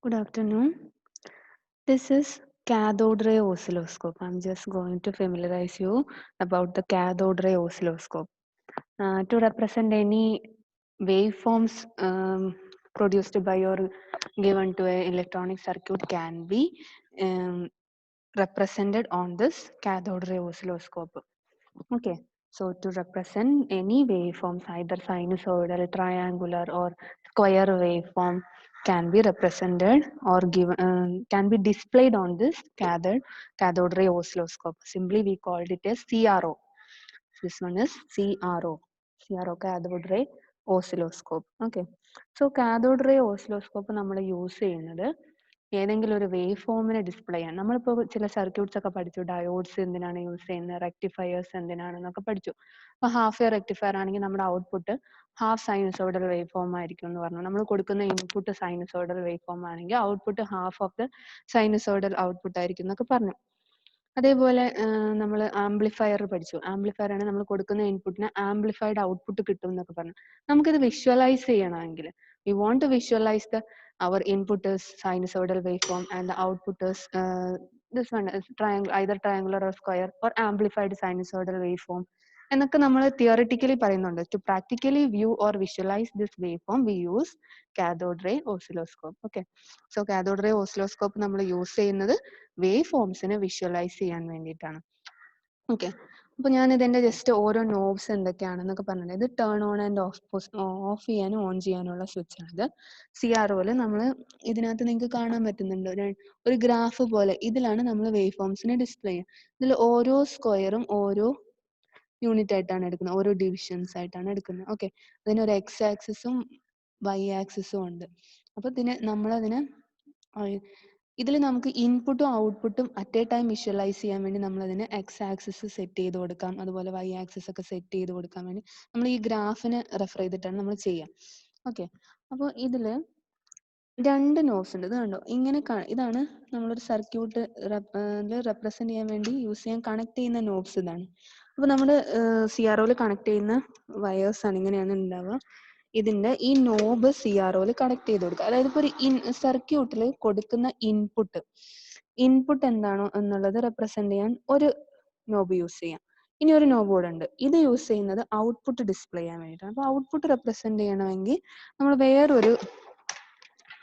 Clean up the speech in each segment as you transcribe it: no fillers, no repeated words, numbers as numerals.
Good afternoon. This is cathode ray oscilloscope. I'm just going to familiarize you about the cathode ray oscilloscope. To represent any waveforms produced by or given to an electronic circuit can be represented on this cathode ray oscilloscope. Okay, so to represent any waveforms, either sinusoidal, triangular, or square waveform can be represented or given can be displayed on this cathode ray oscilloscope. Simply we called it as CRO. This one is CRO cathode ray oscilloscope. Okay, so cathode ray oscilloscope നമ്മൾ use ചെയ്യുന്നത് ഏതെങ്കിലും ഒരു wave ഫോമിനെ display ചെയ്യാൻ. നമ്മളിപ്പോൾ ചില circuits ഒക്കെ പഠിച്ചു, diodes എന്തിനാണ് യൂസ് ചെയ്യുന്നത്, റെക്ടിഫയേഴ്സ് എന്തിനാണെന്നൊക്കെ പഠിച്ചു. അപ്പോൾ ഹാഫ് വേവ് റെക്ടിഫയർ ആണെങ്കിൽ നമ്മുടെ output half sinusoidal wave form ആയിരിക്കും എന്ന് പറഞ്ഞു. നമ്മൾ കൊടുക്കുന്ന ഇൻപുട്ട് സൈനുസോയിഡൽ വേവ് ഫോം ആണെങ്കിൽ output half of the sinusoidal output ആയിരിക്കും എന്നൊക്കെ പറഞ്ഞു. അതേപോലെ നമ്മൾ ആംപ്ലിഫയർ പഠിച്ചു. ആംപ്ലിഫയർ ആണ് നമ്മൾ കൊടുക്കുന്ന ഇൻപുട്ടിന് ആംപ്ലിഫൈഡ് ഔട്ട്പുട്ട് കിട്ടും എന്നൊക്കെ പറഞ്ഞു. നമുക്കിത് വിഷ്വലൈസ് ചെയ്യണമെങ്കിൽ we want to visualize our input is sinusoidal waveform and the output is this one is either triangular or square or amplified sinusoidal waveform എന്നൊക്കെ നമ്മൾ തിയറിറ്റിക്കലി പറയുന്നുണ്ട്. To practically view or visualize this waveform we use cathode ray oscilloscope. Okay, so cathode ray oscilloscope നമ്മൾ use ചെയ്യുന്നത് wave ഫോംസിനെ visualise ചെയ്യാൻ വേണ്ടിയിട്ടാണ്. Okay, അപ്പൊ ഞാൻ ഇതിന്റെ ജസ്റ്റ് ഓരോ നോബ്സ് എന്തൊക്കെയാണെന്നൊക്കെ പറഞ്ഞത്. ഇത് ടേൺ ഓൺ ആൻഡ് ഓഫ് ചെയ്യാനും ഓൺ ചെയ്യാനുള്ള സ്വിച്ച് ആണിത്. CROയില് നമ്മൾ ഇതിനകത്ത് നിങ്ങൾക്ക് കാണാൻ പറ്റുന്നുണ്ട് ഒരു ഗ്രാഫ് പോലെ. ഇതിലാണ് നമ്മൾ വേവ് ഫോംസിനെ ഡിസ്പ്ലേ ചെയ്യുക. ഇതിൽ ഓരോ സ്ക്വയറും ഓരോ യൂണിറ്റ് ആയിട്ടാണ് എടുക്കുന്നത്, ഓരോ ഡിവിഷൻസ് ആയിട്ടാണ് എടുക്കുന്നത്. ഓക്കെ, അതിനൊരു എക്സ് ആക്സിസും വൈ ആക്സിസും ഉണ്ട്. അപ്പൊ നമ്മളതിനെ ഇതിൽ നമുക്ക് ഇൻപുട്ടും ഔട്ട്പുട്ടും അറ്റ് എ ടൈം വിഷ്വലൈസ് ചെയ്യാൻ വേണ്ടി നമ്മൾ അതിന് എക്സ് ആക്സിസ് സെറ്റ് ചെയ്ത് കൊടുക്കാം, അതുപോലെ വൈ ആക്സിസ് ഒക്കെ സെറ്റ് ചെയ്ത് കൊടുക്കാൻ വേണ്ടി നമ്മൾ ഈ ഗ്രാഫിനെ റെഫർ ചെയ്തിട്ടാണ് നമ്മൾ ചെയ്യുക. ഓക്കെ, അപ്പോൾ ഇതില് രണ്ട് നോബ്സ് ഉണ്ട്. ഇത് കണ്ടോ, ഇങ്ങനെ ഇതാണ് നമ്മളൊരു സർക്യൂട്ട് റെപ്രസെന്റ് ചെയ്യാൻ വേണ്ടി യൂസ് ചെയ്യാൻ കണക്ട് ചെയ്യുന്ന നോബ്സ് ഇതാണ്. അപ്പൊ നമ്മുടെ CROയിൽ കണക്ട് ചെയ്യുന്ന വയേഴ്സ് ആണ് ഇങ്ങനെയാണ് ഉണ്ടാവുക. ഇതിന്റെ ഈ നോബ് CROയിൽ കണക്ട് ചെയ്ത് കൊടുക്കുക. അതായത് ഇപ്പോൾ ഒരു സർക്യൂട്ടിൽ കൊടുക്കുന്ന ഇൻപുട്ട് എന്താണോ എന്നുള്ളത് റെപ്രസെന്റ് ചെയ്യാൻ ഒരു നോബ് യൂസ് ചെയ്യാം. ഇനി ഒരു നോബ് കൂടെ ഉണ്ട്. ഇത് യൂസ് ചെയ്യുന്നത് ഔട്ട്പുട്ട് ഡിസ്പ്ലേ ചെയ്യാൻ വേണ്ടിയിട്ടാണ്. അപ്പൊ ഔട്ട്പുട്ട് റെപ്രസെന്റ് ചെയ്യണമെങ്കിൽ നമ്മൾ വേറൊരു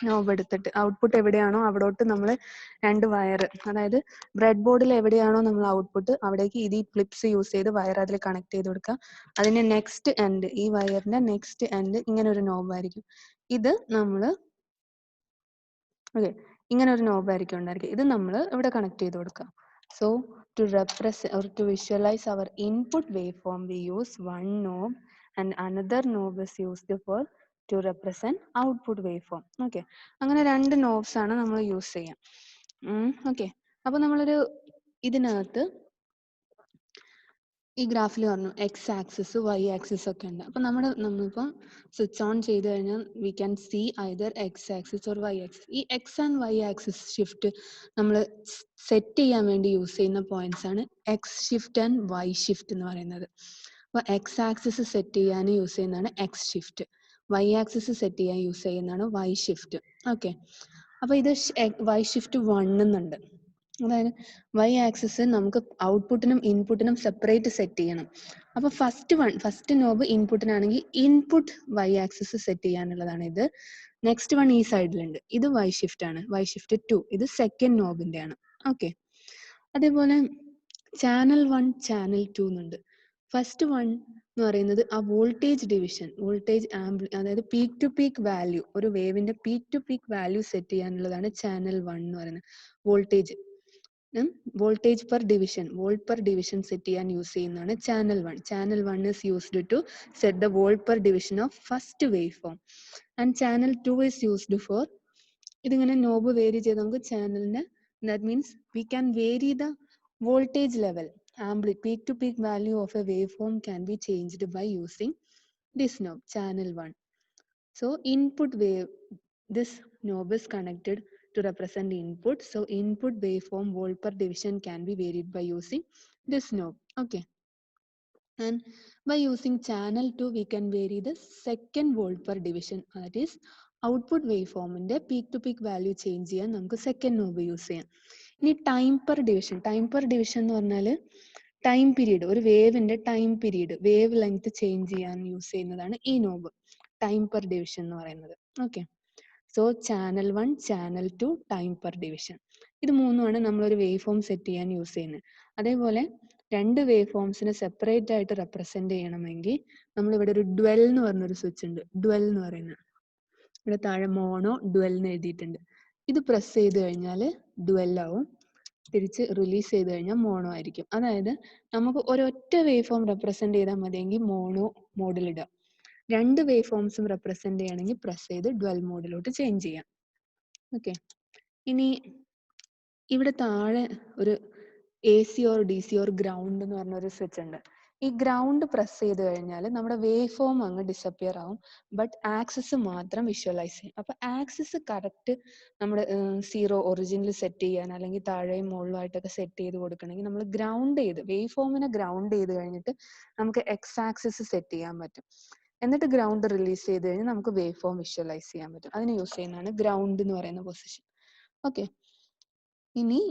നോബ് എടുത്തിട്ട് ഔട്ട്പുട്ട് എവിടെയാണോ അവിടോട്ട് നമ്മൾ രണ്ട് വയർ, അതായത് ബ്രെഡ് ബോർഡിൽ എവിടെയാണോ നമ്മൾ ഔട്ട്പുട്ട് അവിടേക്ക് ഇത് ഈ ഫ്ലിപ്സ് യൂസ് ചെയ്ത് വയർ അതിൽ കണക്ട് ചെയ്ത് കൊടുക്കുക. അതിന്റെ നെക്സ്റ്റ് എൻഡ്, ഈ വയറിന്റെ നെക്സ്റ്റ് എൻഡ് ഇങ്ങനെ ഒരു നോബായിരിക്കും. ഇത് നമ്മൾ ഓക്കെ, ഇങ്ങനെ ഒരു നോബായിരിക്കും ഉണ്ടായിരിക്കും. ഇത് നമ്മൾ ഇവിടെ കണക്ട് ചെയ്ത് കൊടുക്കുക. So to represent or to visualize our input waveform we use one knob and another knob is used for to represent output waveform. Okay, അങ്ങനെ രണ്ട് നോബ്സ് ആണ് നമ്മൾ യൂസ് ചെയ്യാം. ഓക്കെ, അപ്പൊ നമ്മളൊരു ഇതിനകത്ത് ഈ ഗ്രാഫിൽ പറഞ്ഞു എക്സ് ആക്സിസ് വൈ ആക്സിസ് ഒക്കെ ഉണ്ട്. അപ്പൊ നമ്മളിപ്പം സ്വിച്ച് ഓൺ ചെയ്ത് കഴിഞ്ഞാൽ we can see either X axis or Y axis. ഈ X and Y axis shift നമ്മൾ സെറ്റ് ചെയ്യാൻ വേണ്ടി യൂസ് ചെയ്യുന്ന പോയിന്റ്സ് ആണ് X shift and Y shift എന്ന് പറയുന്നത്. അപ്പൊ എക്സ് ആക്സിസ് സെറ്റ് ചെയ്യാൻ യൂസ് ചെയ്യുന്നതാണ് X shift, Y axis set ചെയ്യാൻ യൂസ് ചെയ്യുന്നതാണ് വൈ ഷിഫ്റ്റ്. ഓക്കെ, അപ്പൊ ഇത് വൈ ഷിഫ്റ്റ് 1 എന്നുണ്ട്. അതായത് വൈ ആക്സിസ് നമുക്ക് ഔട്ട്പുട്ടിനും ഇൻപുട്ടിനും സെപ്പറേറ്റ് സെറ്റ് ചെയ്യണം. അപ്പൊ ഫസ്റ്റ് നോബ് ഇൻപുട്ടിനാണെങ്കിൽ ഇൻപുട്ട് വൈ ആക്സിസ് സെറ്റ് ചെയ്യാനുള്ളതാണ് ഇത്. നെക്സ്റ്റ് വൺ ഈ സൈഡിലുണ്ട്, ഇത് വൈ ഷിഫ്റ്റ് ആണ്, വൈ ഷിഫ്റ്റ് 2. ഇത് സെക്കൻഡ് നോബിന്റെ ആണ്. ഓക്കെ, അതേപോലെ ചാനൽ 1 ചാനൽ 2 എന്നുണ്ട്. ഫസ്റ്റ് വൺ എന്ന് പറയുന്നത് ആ വോൾട്ടേജ് ഡിവിഷൻ, അതായത് പീക്ക് ടു പീക്ക് വാല്യൂ, ഒരു വേവിന്റെ peak to peak value set ചെയ്യാനുള്ളതാണ് ചാനൽ 1 എന്ന് പറയുന്നത്. Voltage per division, volt per division set ചെയ്യാൻ യൂസ് ചെയ്യുന്നതാണ് channel 1. Channel 1 is used to set the volt per division of first waveform and channel 2 is used for ഇതിങ്ങനെ knob vary ചെയ്ത് നമുക്ക് ചാനലിന്, that means we can vary the voltage level, peak to peak value of a waveform can be changed by using this knob channel 1. So input wave, this knob is connected to represent input. So input waveform volt per division can be varied by using this knob. Okay, and by using channel 2 we can vary the second volt per division, that is output wave ഫോമിൻ്റെ peak to peak value change ചെയ്യാൻ നമുക്ക് second knob use ചെയ്യാം. ഇനി time per division എന്ന് പറഞ്ഞാൽ time period, ഒരു വേവിൻ്റെ time period, wave length change ചെയ്യാൻ യൂസ് ചെയ്യുന്നതാണ് ഈ നോബ്, ടൈം പെർ ഡിവിഷൻ എന്ന് പറയുന്നത്. Okay, so channel 1, channel 2, time per division, ഇത് മൂന്നുമാണ് നമ്മളൊരു വേവ് ഫോം സെറ്റ് ചെയ്യാൻ യൂസ് ചെയ്യുന്നത്. അതേപോലെ രണ്ട് വേവ് ഫോംസിനെ സെപ്പറേറ്റ് ആയിട്ട് റെപ്രസെന്റ് ചെയ്യണമെങ്കിൽ നമ്മളിവിടെ ഒരു ഡ്വെൽ എന്ന് പറഞ്ഞൊരു സ്വിച്ച് ഉണ്ട്. ഡ്വെൽ എന്ന് പറയുന്നത് ഇവിടെ താഴെ മോണോ ഡ്വെൽ എന്ന് എഴുതിയിട്ടുണ്ട്. ഇത് പ്രസ് ചെയ്ത് കഴിഞ്ഞാൽ ഡ്വെൽ ആവും, തിരിച്ച് റിലീസ് ചെയ്ത് കഴിഞ്ഞാൽ മോണോ ആയിരിക്കും. അതായത് നമുക്ക് ഒരൊറ്റ വേവ് ഫോം റെപ്രസെന്റ് ചെയ്താൽ മതിയെങ്കിൽ മോണോ മോഡിലിടുക, രണ്ട് വേവ് ഫോംസും റെപ്രസെന്റ് ചെയ്യണമെങ്കിൽ പ്രസ് ചെയ്ത് ഡ്വെൽ മോഡിലോട്ട് ചേഞ്ച് ചെയ്യാം. ഓക്കെ, ഇനി ഇവിടെ താഴെ ഒരു A C or D C or ground എന്ന് പറഞ്ഞൊരു സ്വിച്ച് ഉണ്ട്. ഈ ഗ്രൗണ്ട് പ്രസ് ചെയ്ത് കഴിഞ്ഞാൽ നമ്മുടെ വേവ് ഫോം അങ്ങ് ഡിസപ്പിയർ ആവും, ബട്ട് ആക്സിസ് മാത്രം വിഷ്വലൈസ് ചെയ്യും. അപ്പോൾ ആക്സിസ് കറക്റ്റ് നമ്മുടെ സീറോ ഒറിജിനിൽ സെറ്റ് ചെയ്യാൻ അല്ലെങ്കിൽ താഴെയും മുകളിലായിട്ടൊക്കെ സെറ്റ് ചെയ്ത് കൊടുക്കണമെങ്കിൽ നമ്മൾ ഗ്രൗണ്ട് ചെയ്ത് വേവ് ഫോമിനെ ഗ്രൗണ്ട് ചെയ്ത് കഴിഞ്ഞിട്ട് നമുക്ക് എക്സ് ആക്സിസ് സെറ്റ് ചെയ്യാൻ പറ്റും. എന്നിട്ട് ഗ്രൗണ്ട് റിലീസ് ചെയ്ത് കഴിഞ്ഞാൽ നമുക്ക് വേവ് ഫോം വിഷ്വലൈസ് ചെയ്യാൻ പറ്റും. അതിന് യൂസ് ചെയ്യുന്നതാണ് ഗ്രൗണ്ട് എന്ന് പറയുന്ന പൊസിഷൻ. ഓക്കെ, ഇനി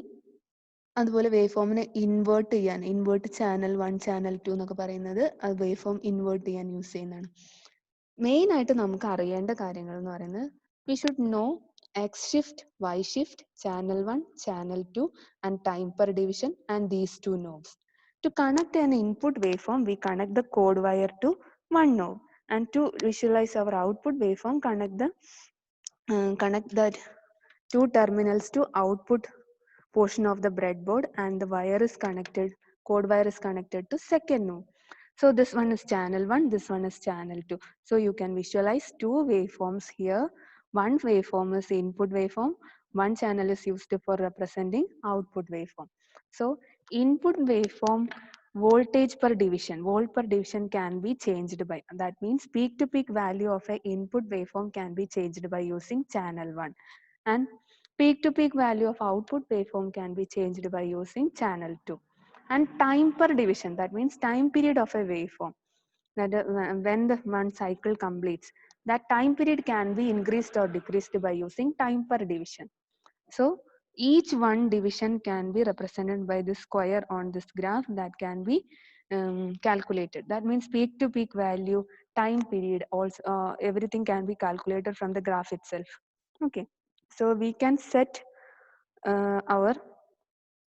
അതുപോലെ വേവ് ഫോമിനെ ഇൻവേർട്ട് ചെയ്യാൻ, ഇൻവേർട്ട് ചാനൽ 1, ചാനൽ 2 എന്നൊക്കെ പറയുന്നത് അത് വേവ് ഫോം ഇൻവേർട്ട് ചെയ്യാൻ യൂസ് ചെയ്യുന്നതാണ്. മെയിൻ ആയിട്ട് നമുക്ക് അറിയേണ്ട കാര്യങ്ങൾ എന്ന് പറയുന്നത് we should know x shift, y shift, channel 1, channel 2 and time per division and these two knobs. To connect an input waveform, we connect the code wire to one knob, and to visualize our output waveform, connect the two terminals to output portion of the breadboard, and the wire is connected, code wire is connected to second node. So this one is channel 1, this one is channel 2. So you can visualize two waveforms here. One waveform is input waveform, one channel is used for representing output waveform. So input waveform voltage per division, volt per division can be changed by, that means peak to peak value of a input waveform can be changed by using channel 1, and peak to peak value of output waveform can be changed by using channel 2. And time per division, that means time period of a waveform, that when the one cycle completes, that time period can be increased or decreased by using time per division. So each one division can be represented by this square on this graph that can be calculated. That means peak to peak value, time period, also everything can be calculated from the graph itself. Okay, so we can set our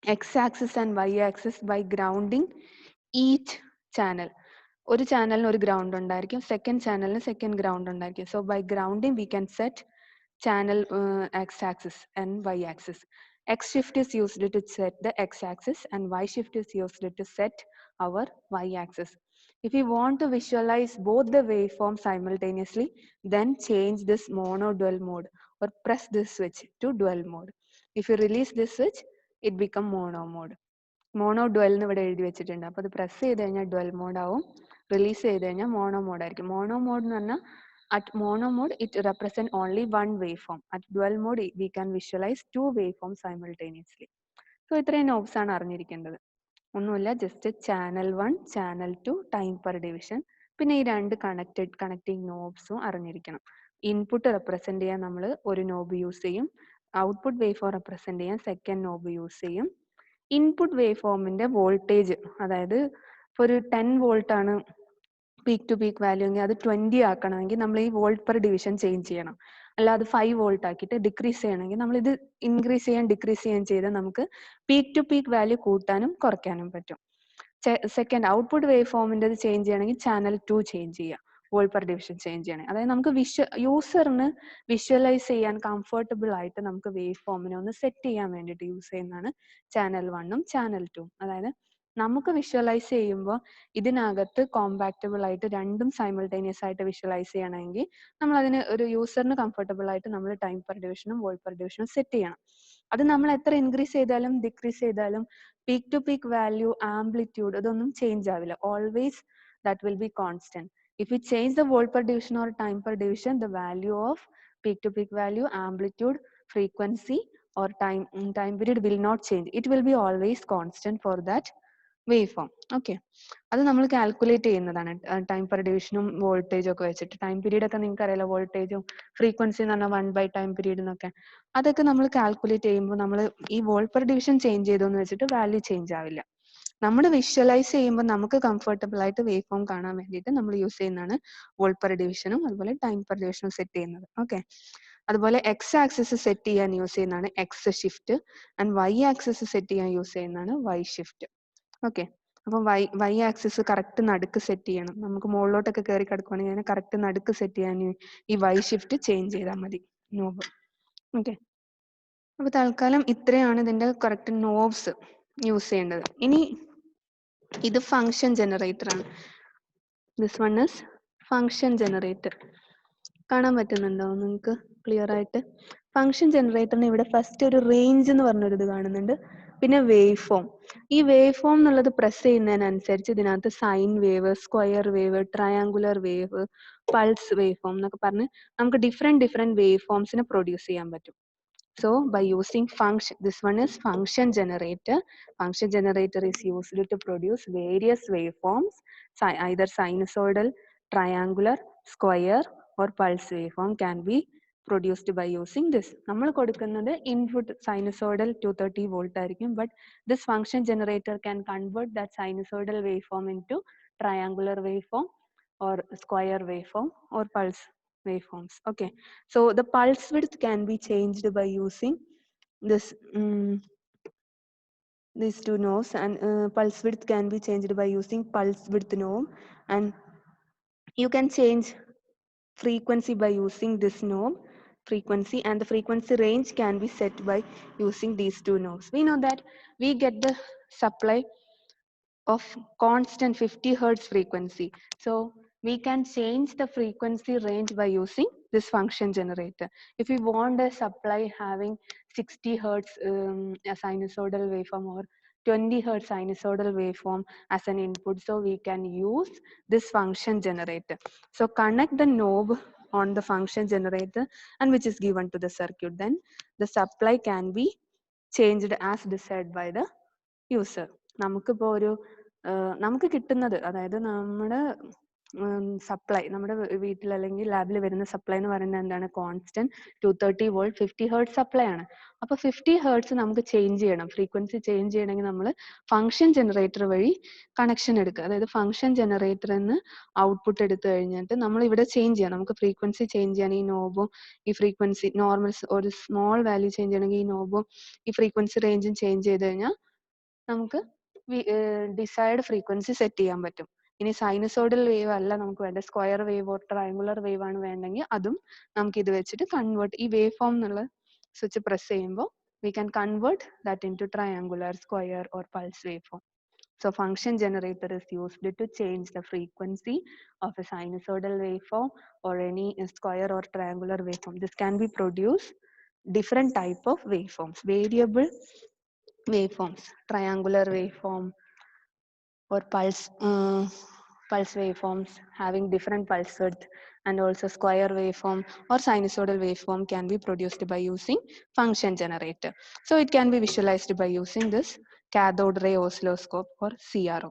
x-axis and y-axis by grounding each channel. ഒരു ചാനലിന് ഒരു ground ഉണ്ടായിരിക്കും, second ചാനലിന് second ground ഉണ്ടായിരിക്കും. So by grounding we can set channel x-axis and y-axis. X shift is used to set the x-axis and Y shift is used to set our y-axis. If you want to visualize both the waveforms simultaneously, then change this mono dual mode or press this switch to dual mode. If you release this switch, it become mono mode. Mono dual എന്ന് ഇവിടെ എഴുതി വെച്ചിട്ടുണ്ട്. അപ്പോൾ അത് press ചെയ്ത് കഴിഞ്ഞാൽ dual mode ആവും, release ചെയ്ത് കഴിഞ്ഞാൽ മോണോ മോഡ് ആയിരിക്കും. മോണോ മോഡ് എന്ന് പറഞ്ഞാൽ at mono mode it represent only one waveform. At dual mode we can visualize two waveforms simultaneously. So ഇത്രയും നോബ്സ് ആണ് അറിഞ്ഞിരിക്കേണ്ടത്. ഒന്നുമില്ല, just channel 1, channel 2, time per division, പിന്നെ ഈ രണ്ട് കണക്റ്റിംഗ് നോബ്സും അറിഞ്ഞിരിക്കണം. ഇൻപുട്ട് റെപ്രസെന്റ് ചെയ്യാൻ നമ്മൾ ഒരു നോബ് യൂസ് ചെയ്യും, ഔട്ട്പുട്ട് വേവ് ഫോം റെപ്രസെന്റ് ചെയ്യാൻ സെക്കൻഡ് നോബ് യൂസ് ചെയ്യും. ഇൻപുട്ട് വേവ് ഫോമിന്റെ വോൾട്ടേജ്, അതായത് ഇപ്പോൾ ഒരു 10 വോൾട്ട് ആണ് പീക്ക് ടു പീക്ക് വാല്യൂ എങ്കിൽ അത് 20 ആക്കണമെങ്കിൽ നമ്മൾ ഈ വോൾട്ട് പെർ ഡിവിഷൻ ചേഞ്ച് ചെയ്യണം. അല്ലാതെ 5 വോൾട്ട് ആക്കിയിട്ട് ഡിക്രീസ് ചെയ്യണമെങ്കിൽ നമ്മൾ ഇത് ഇൻക്രീസ് ചെയ്യാൻ ഡിക്രീസ് ചെയ്യാൻ ചെയ്താൽ നമുക്ക് പീക്ക് ടു പീക്ക് വാല്യൂ കൂട്ടാനും കുറയ്ക്കാനും പറ്റും. സെക്കൻഡ് ഔട്ട്പുട്ട് വേവ് ഫോമിൻ്റെ ചേഞ്ച് ചെയ്യണമെങ്കിൽ ചാനൽ 2 ചേഞ്ച് ചെയ്യുക, വോൾട്ട് പെർ ഡിവിഷൻ ചേഞ്ച് ചെയ്യണേ. അതായത് നമുക്ക് യൂസറിന് വിഷ്വലൈസ് ചെയ്യാൻ കംഫർട്ടബിൾ ആയിട്ട് നമുക്ക് വേവ് ഫോമിനെ ഒന്ന് സെറ്റ് ചെയ്യാൻ വേണ്ടിയിട്ട് യൂസ് ചെയ്യുന്നതാണ് ചാനൽ 1ഉം ചാനൽ 2ഉം. അതായത് നമുക്ക് വിഷ്വലൈസ് ചെയ്യുമ്പോൾ ഇതിനകത്ത് കോമ്പാക്റ്റബിൾ ആയിട്ട് രണ്ടും സൈമിൾട്ടേനിയസ് ആയിട്ട് വിഷ്വലൈസ് ചെയ്യണമെങ്കിൽ നമ്മൾ അതിന് ഒരു യൂസറിന് കംഫർട്ടബിൾ ആയിട്ട് നമ്മൾ ടൈം പെർ ഡിവിഷനും വോൾട്ട് പെർ ഡിവിഷനും സെറ്റ് ചെയ്യണം. അത് നമ്മൾ എത്ര ഇൻക്രീസ് ചെയ്താലും ഡിക്രീസ് ചെയ്താലും peak to peak value, amplitude ഇതൊന്നും ചേഞ്ച് ആവില്ല. Always that will be constant. If we change the volt per division or time per division, the value of peak to peak value, amplitude, frequency or time period will not change. It will be always constant for that wave okay. അത് നമ്മൾ calculate ചെയ്യുന്നതാണ് time per ഡിവിഷനും വോൾട്ടേജും ഒക്കെ വെച്ചിട്ട്. Time period ഒക്കെ നിങ്ങൾക്ക് അറിയാലോ, വോൾട്ടേജും ഫ്രീക്വൻസി എന്ന് പറഞ്ഞാൽ 1/ടൈം പീരീഡ് എന്നൊക്കെ. അതൊക്കെ നമ്മൾ കാൽക്കുലേറ്റ് ചെയ്യുമ്പോൾ നമ്മൾ ഈ വോൾട്ട് പെർ ഡിവിഷൻ ചേഞ്ച് ചെയ്തോന്ന് വെച്ചിട്ട് വാല്യൂ ചേഞ്ച് ആവില്ല. നമ്മൾ വിഷ്വലൈസ് ചെയ്യുമ്പോൾ നമുക്ക് കംഫർട്ടബിൾ ആയിട്ട് വേവ് ഫോം കാണാൻ വേണ്ടിയിട്ട് നമ്മൾ യൂസ് ചെയ്യുന്നതാണ് വോൾട്ട് പെർ ഡിവിഷനും അതുപോലെ ടൈം പെർ ഡിവിഷനും സെറ്റ് ചെയ്യുന്നത്. ഓക്കെ. അതുപോലെ എക്സ് ആക്സിസ് സെറ്റ് ചെയ്യാൻ യൂസ് ചെയ്യുന്നതാണ് X shift and Y axis set ചെയ്യാൻ യൂസ് ചെയ്യുന്നതാണ് വൈ ഷിഫ്റ്റ്. ഓക്കെ. അപ്പം വൈ ആക്സിസ് കറക്റ്റ് നടുക്ക് സെറ്റ് ചെയ്യണം. നമുക്ക് മുകളിലോട്ടൊക്കെ കയറി കിടക്കുവാണെങ്കിൽ അതിനെ കറക്റ്റ് നടുക്ക് സെറ്റ് ചെയ്യാൻ ഈ വൈ ഷിഫ്റ്റ് ചേഞ്ച് ചെയ്താൽ മതി നോബ്. ഓക്കെ. അപ്പൊ തൽക്കാലം ഇത്രയാണ് ഇതിന്റെ കറക്റ്റ് നോബ്സ് യൂസ് ചെയ്യേണ്ടത്. ഇനി ഇത് ഫങ്ഷൻ ജനറേറ്റർ ആണ്. This one is function generator. കാണാൻ പറ്റുന്നുണ്ടോ നിങ്ങൾക്ക് ക്ലിയർ ആയിട്ട്? ഫങ്ഷൻ ജനറേറ്ററിന് ഇവിടെ ഫസ്റ്റ് ഒരു റേഞ്ച് എന്ന് പറഞ്ഞൊരു ഇത് കാണുന്നുണ്ട്, പിന്നെ വേവ് ഫോം. ഈ വേവ് ഫോം എന്നുള്ളത് പ്രസ് ചെയ്യുന്നതിനനുസരിച്ച് ഇതിനകത്ത് sine wave, square wave, triangular wave, pulse wave form എന്നൊക്കെ പറഞ്ഞ് നമുക്ക് ഡിഫറെന്റ് വേവ് ഫോംസിനെ പ്രൊഡ്യൂസ് ചെയ്യാൻ പറ്റും. So by using function, this one is function generator. Function generator is used to produce various waveforms, either sinusoidal, triangular, square or pulse waveform can be produced by using this. നമ്മൾ കൊടുക്കുന്നത് input sinusoidal 230 volt ആയിരിക്കും, but this function generator can convert that sinusoidal waveform into triangular waveform or square waveform or pulse waveforms. Okay, so the pulse width can be changed by using this these two knobs, and pulse width can be changed by using pulse width knob, and you can change frequency by using this knob frequency, and the frequency range can be set by using these two knobs. We know that we get the supply of constant 50 hertz frequency, so we can change the frequency range by using this function generator. If we want a supply having 60 hertz a sinusoidal waveform or 20 hertz sinusoidal waveform as an input, so we can use this function generator. So connect the knob on the function generator and which is given to the circuit, then the supply can be changed as desired by the user. നമുക്കിപ്പോൾ ഒരു നമുക്ക് കിട്ടുന്നത്, അതായത് നമ്മുടെ supply, നമ്മുടെ വീട്ടിൽ അല്ലെങ്കിൽ ലാബിൽ വരുന്ന സപ്ലൈ എന്ന് പറയുന്നത് എന്താണ്? കോൺസ്റ്റന്റ് 230 വോൾട്ട് 50 ഹേർട്സ് സപ്ലൈ ആണ്. അപ്പൊ 50 ഹേർട്സ് നമുക്ക് ചേഞ്ച് ചെയ്യണം, ഫ്രീക്വൻസി ചേഞ്ച് ചെയ്യണമെങ്കിൽ നമ്മൾ ഫംഗ്ഷൻ ജനറേറ്റർ വഴി കണക്ഷൻ എടുക്കുക. അതായത് ഫംഗ്ഷൻ ജനറേറ്ററിൽ നിന്ന് ഔട്ട്പുട്ട് എടുത്തു കഴിഞ്ഞിട്ട് നമ്മൾ ഇവിടെ ചേഞ്ച് ചെയ്യണം. നമുക്ക് ഫ്രീക്വൻസി ചേഞ്ച് ചെയ്യണം, ഈ നോബും ഈ ഫ്രീക്വൻസി നോർമൽ ഒരു സ്മോൾ വാല്യൂ ചേഞ്ച് ചെയ്യണമെങ്കിൽ ഈ നോബും ഈ ഫ്രീക്വൻസി റേഞ്ചും ചേഞ്ച് ചെയ്ത് കഴിഞ്ഞാൽ നമുക്ക് ഡിസൈഡ് ഫ്രീക്വൻസി സെറ്റ് ചെയ്യാൻ പറ്റും. ഇനി സൈനസോയിഡൽ വേവ് അല്ല നമുക്ക് വേണ്ട, square wave or triangular wave ആണ് വേണ്ടെങ്കിൽ അതും നമുക്ക് ഇത് വെച്ചിട്ട് കൺവേർട്ട്, ഈ വേവ് ഫോം എന്നുള്ള സ്വിച്ച് പ്രസ് ചെയ്യുമ്പോൾ we can convert that into triangular, square or pulse waveform. So function generator is used to change the frequency of a sinusoidal waveform or any square or triangular waveform. This can be produced different type of waveforms, variable waveforms, triangular waveform or pulse waveforms having different pulse width, and also square waveform or sinusoidal waveform can be produced by using function generator. So it can be visualized by using this cathode ray oscilloscope or CRO.